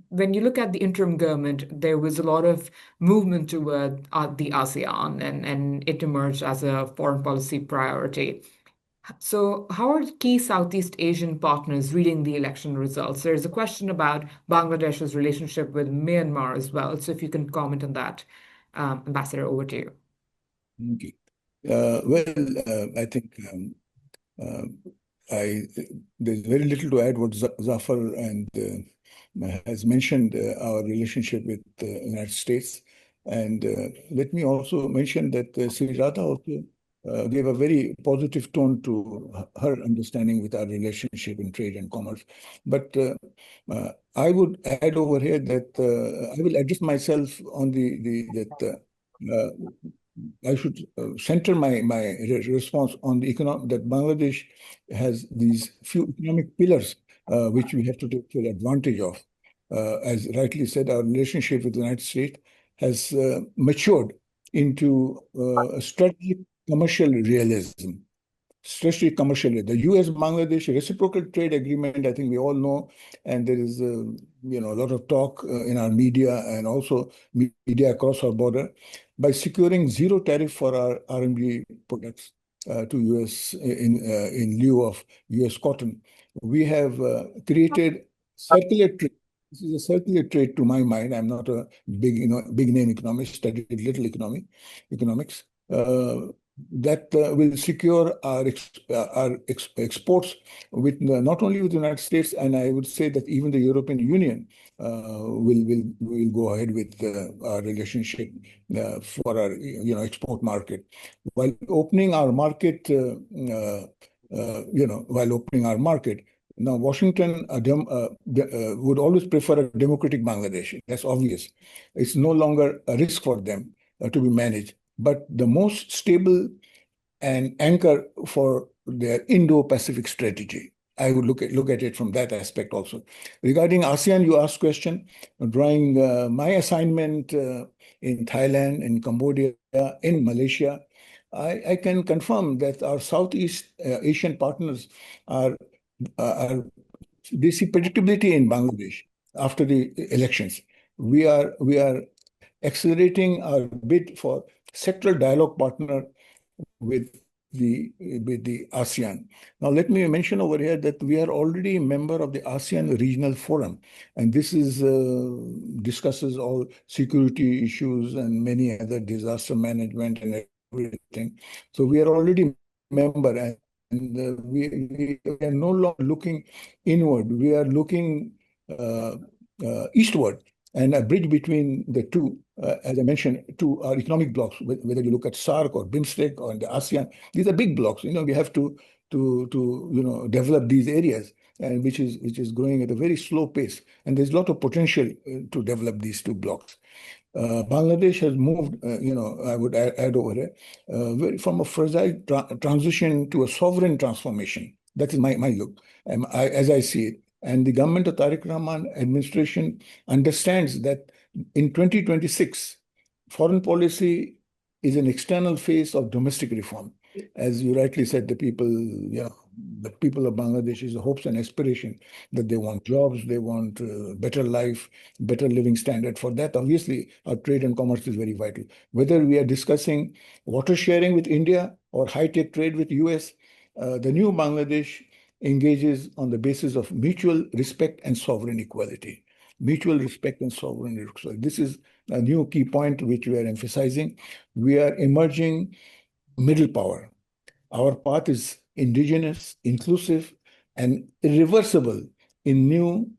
when you look at the interim government, there was a lot of movement toward the ASEAN, and it emerged as a foreign policy priority. So, how are key Southeast Asian partners reading the election results? There's a question about Bangladesh's relationship with Myanmar as well. So, if you can comment on that, Ambassador, over to you. Okay. I think uh, there's very little to add what Zafar and has mentioned our relationship with the United States. And let me also mention that Sreeradha also gave a very positive tone to her understanding with our relationship in trade and commerce. But I would add over here that I will address myself on I should center my response on the that Bangladesh has these few economic pillars which we have to take full advantage of. As rightly said, our relationship with the United States has matured into a strategic commercial realism. Strategic commercial. The U.S.-Bangladesh reciprocal trade agreement, I think we all know, and there is a lot of talk in our media and also media across our border, by securing zero tariff for our R&D products to U.S. in lieu of U.S. cotton. We have created circular trade. This is a circular trade to my mind. I'm not a big name economist, studied little economics. That will secure our exports with not only with the United States, and I would say that even the European Union will go ahead with our relationship for our export market, while opening our market. While opening our market. Now, Washington would always prefer a democratic Bangladesh. That's obvious. It's no longer a risk for them to be managed. But the most stable and anchor for their Indo-Pacific strategy. I would look at it from that aspect also. Regarding ASEAN, you asked question, drawing my assignment in Thailand, in Cambodia, in Malaysia. I can confirm that our Southeast Asian partners they see predictability in Bangladesh after the elections. We are accelerating our bid for sectoral dialogue partner with the ASEAN. Now, let me mention over here that we are already a member of the ASEAN Regional Forum, and this discusses all security issues and many other disaster management and everything. So we are already member, and we are no longer looking inward. We are looking eastward, and a bridge between the two, as I mentioned, two are economic blocks. Whether you look at SAARC or BIMSTEC or the ASEAN, these are big blocks. We have to develop these areas, and which is growing at a very slow pace. And there's a lot of potential to develop these two blocks. Bangladesh has moved, I would add over here, from a fragile transition to a sovereign transformation. That is my look, as I see it. And the government of Tarique Rahman administration understands that in 2026, foreign policy is an external phase of domestic reform. As you rightly said, the people of Bangladesh is the hopes and aspiration that they want jobs, they want better life, better living standard. For that, obviously, our trade and commerce is very vital. Whether we are discussing water sharing with India or high-tech trade with US, the new Bangladesh engages on the basis of mutual respect and sovereign equality. Mutual respect and sovereign equality. This is a new key point which we are emphasizing. We are emerging middle power. Our path is indigenous, inclusive, and irreversible in new,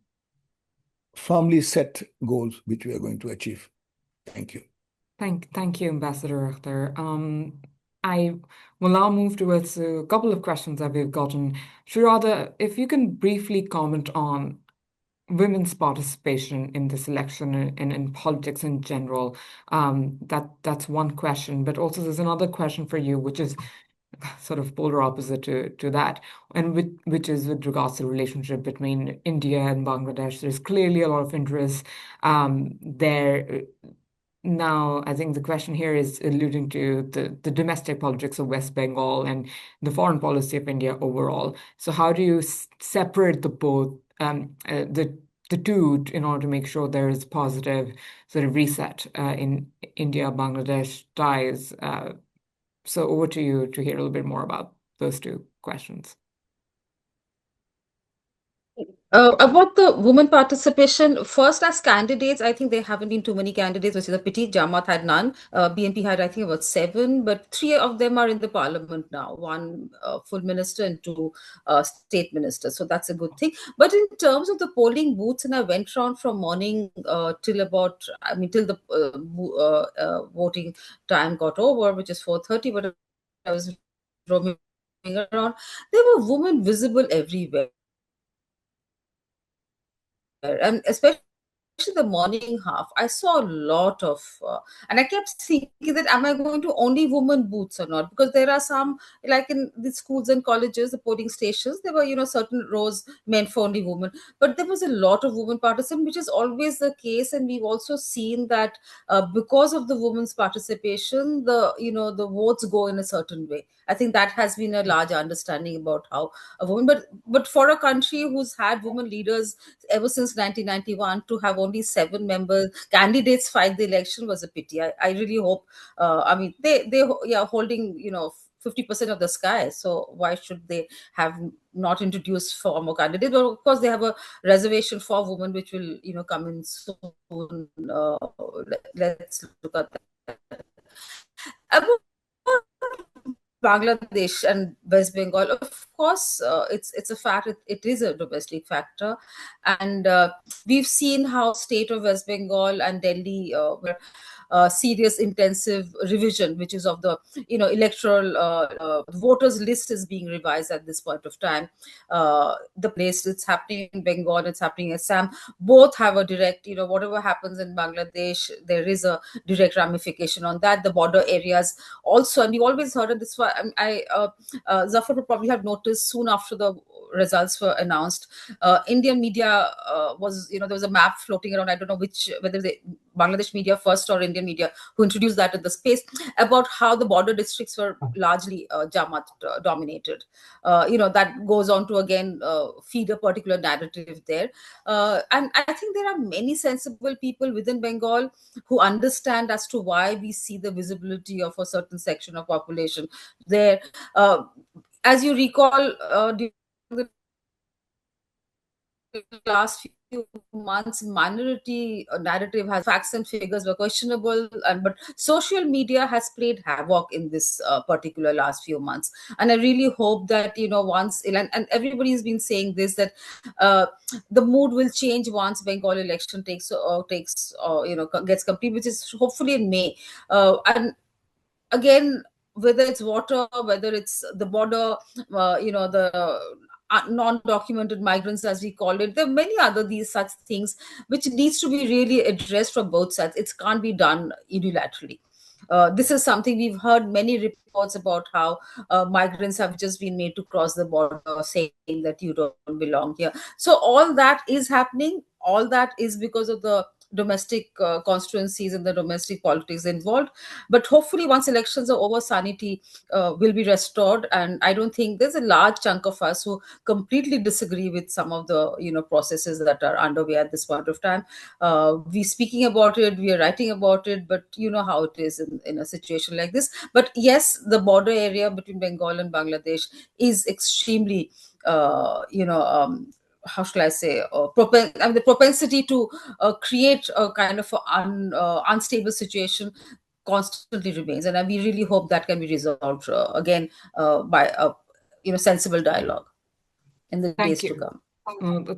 firmly set goals which we are going to achieve. Thank you. Thank you, Ambassador Akhter. I will now move towards a couple of questions that we've gotten. Sreeradha, if you can briefly comment on women's participation in this election and in politics in general. That's one question, but also there's another question for you, which is sort of polar opposite to that, and which is with regards to the relationship between India and Bangladesh. There's clearly a lot of interest there. Now, I think the question here is alluding to the domestic politics of West Bengal and the foreign policy of India overall. So how do you separate the two in order to make sure there is positive sort of reset in India-Bangladesh ties? So over to you to hear a little bit more about those two questions. About the women participation, first as candidates, I think there haven't been too many candidates, which is a pity. Jamaat had none. BNP had, I think, about 7, but 3 of them are in the parliament now. 1 full minister and 2 state ministers. So that's a good thing. But in terms of the polling booths, and I went around from morning till the voting time got over, which is 4:30, but I was roaming around. There were women visible everywhere. And especially the morning half, I saw a lot of, and I kept thinking that am I going to only women booths or not? Because there are some, like in the schools and colleges, the polling stations, there were, certain rows meant for only women. But there was a lot of women participation, which is always the case. And we've also seen that because of the women's participation, the votes go in a certain way. I think that has been a large understanding about how a woman, but for a country who's had women leaders ever since 1991, to have only 7 members candidates fight the election was a pity. I really hope. They are holding 50% of the sky. So why should they have not introduced 4 more candidates? But of course, they have a reservation for women, which will come in soon. Let's look at that. About Bangladesh and West Bengal, of course, it's a fact. It is a domestic factor, and we've seen how state of West Bengal and Delhi were serious intensive revision, which is of the electoral voters list is being revised at this point of time. The place it's happening in Bengal, it's happening in Assam. Both have a direct, whatever happens in Bangladesh, there is a direct ramification on that. The border areas also, and we always heard of this. Zafar would probably have noticed soon after the results were announced, Indian media there was a map floating around. I don't know whether the Bangladesh media first or Indian media who introduced that in the space, about how the border districts were largely Jamaat dominated. That goes on to again feed a particular narrative there. And I think there are many sensible people within Bengal who understand as to why we see the visibility of a certain section of population there. As you recall, during the last months, minority narrative has facts and figures were questionable, but social media has played havoc in this particular last few months. And I really hope that once, and everybody's been saying this, that uh, the mood will change once Bengal election gets complete, which is hopefully in May. And again, whether it's water, whether it's the border, the non-documented migrants, as we call it, there are many other these such things which needs to be really addressed from both sides. It can't be done unilaterally. This is something we've heard many reports about, how migrants have just been made to cross the border, saying that you don't belong here. So all that is happening. All that is because of the domestic constituencies and the domestic politics involved. But hopefully, once elections are over, sanity will be restored. And I don't think there's a large chunk of us who completely disagree with some of the processes that are underway at this point of time. We speaking about it, we are writing about it, but you know how it is in a situation like this. But yes, the border area between Bengal and Bangladesh is extremely how shall I say, the propensity to create a kind of unstable situation constantly remains, and we really hope that can be resolved again by sensible dialogue in the Thank days to you. come.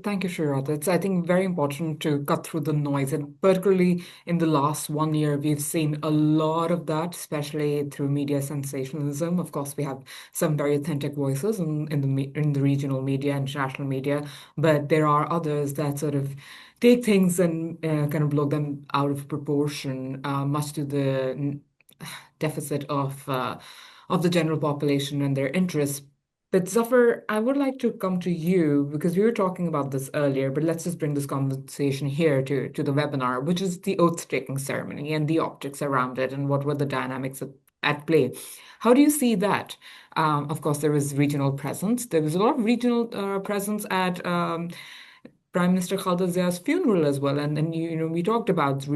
Thank you, Sreeradha. It's, I think, very important to cut through the noise. And particularly in the last 1 year, we've seen a lot of that, especially through media sensationalism. Of course, we have some very authentic voices in the regional media, international media, but there are others that sort of take things and kind of blow them out of proportion, much to the deficit of the general population and their interests. But Zafar, I would like to come to you because we were talking about this earlier, but let's just bring this conversation here to the webinar, which is the oath-taking ceremony and the optics around it and what were the dynamics at play. How do you see that? Of course, there was regional presence. There was a lot of regional presence at Prime Minister Khalda Zia's funeral as well. And we talked about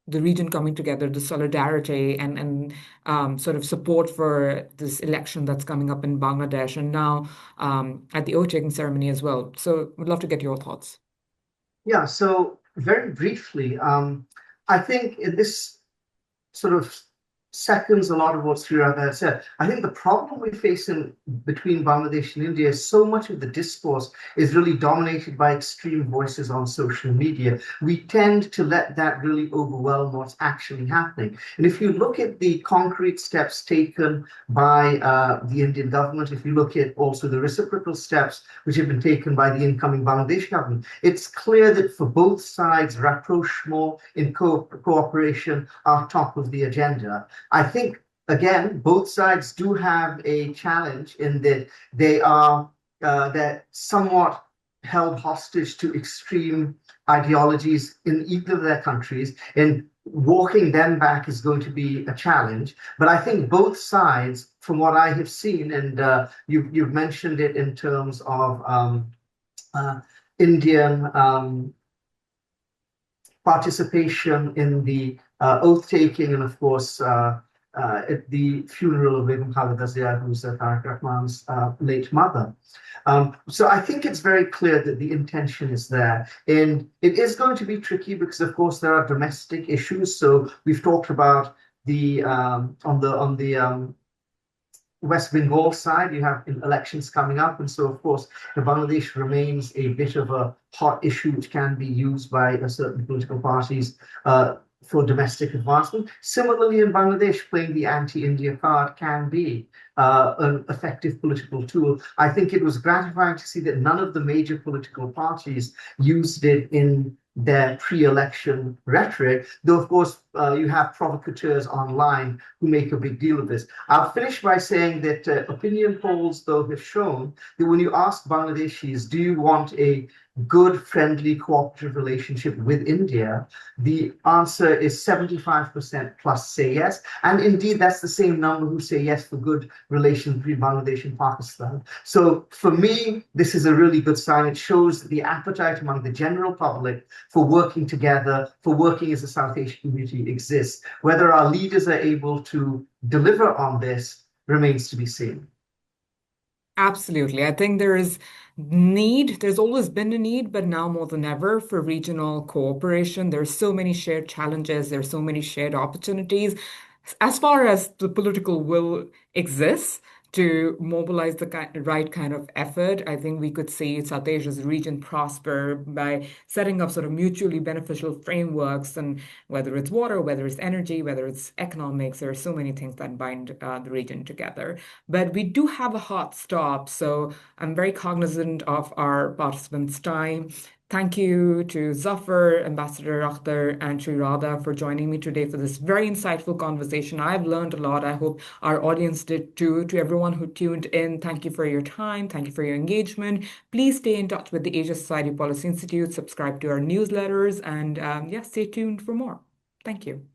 the region coming together, the solidarity and sort of support for this election that's coming up in Bangladesh, and now at the oath-taking ceremony as well. So we'd love to get your thoughts. Yeah, so very briefly, I think in this sort of seconds a lot of what Sreeradha said. I think the problem we face between Bangladesh and India is so much of the discourse is really dominated by extreme voices on social media. We tend to let that really overwhelm what's actually happening. And if you look at the concrete steps taken by the Indian government, if you look at also the reciprocal steps which have been taken by the incoming Bangladesh government, it's clear that for both sides, rapprochement in cooperation are top of the agenda. I think, again, both sides do have a challenge in that they're somewhat held hostage to extreme ideologies in either of their countries, and walking them back is going to be a challenge. But I think both sides, from what I have seen, and you've mentioned it in terms of Indian participation in the oath-taking, and of course, at the funeral of Begum Khalida Zia, who's Tarique Rahman's late mother. So I think it's very clear that the intention is there. And it is going to be tricky because, of course, there are domestic issues. So we've talked about the on the West Bengal side, you have elections coming up. And so, of course, Bangladesh remains a bit of a hot issue which can be used by certain political parties for domestic advancement. Similarly, in Bangladesh, playing the anti-India card can be an effective political tool. I think it was gratifying to see that none of the major political parties used it in their pre-election rhetoric, though of course you have provocateurs online who make a big deal of this. I'll finish by saying that opinion polls, though, have shown that when you ask Bangladeshis, do you want a good, friendly, cooperative relationship with India, the answer is 75% plus say yes. And indeed, that's the same number who say yes for good relations between Bangladesh and Pakistan. So for me, this is a really good sign. It shows the appetite among the general public for working together, for working as a South Asian community exists. Whether our leaders are able to deliver on this remains to be seen. Absolutely. I think there is need, there's always been a need, but now more than ever for regional cooperation. There's so many shared challenges, there's so many shared opportunities. As far as the political will exists to mobilize the right kind of effort, I think we could see South Asia's region prosper by setting up sort of mutually beneficial frameworks, and whether it's water, whether it's energy, whether it's economics, there are so many things that bind the region together. But we do have a hard stop, so I'm very cognizant of our participants' time. Thank you to Zafar, Ambassador Akhter, and Sreeradha for joining me today for this very insightful conversation. I've learned a lot. I hope our audience did too. To everyone who tuned in, thank you for your time. Thank you for your engagement. Please stay in touch with the Asia Society Policy Institute, subscribe to our newsletters, and stay tuned for more. Thank you.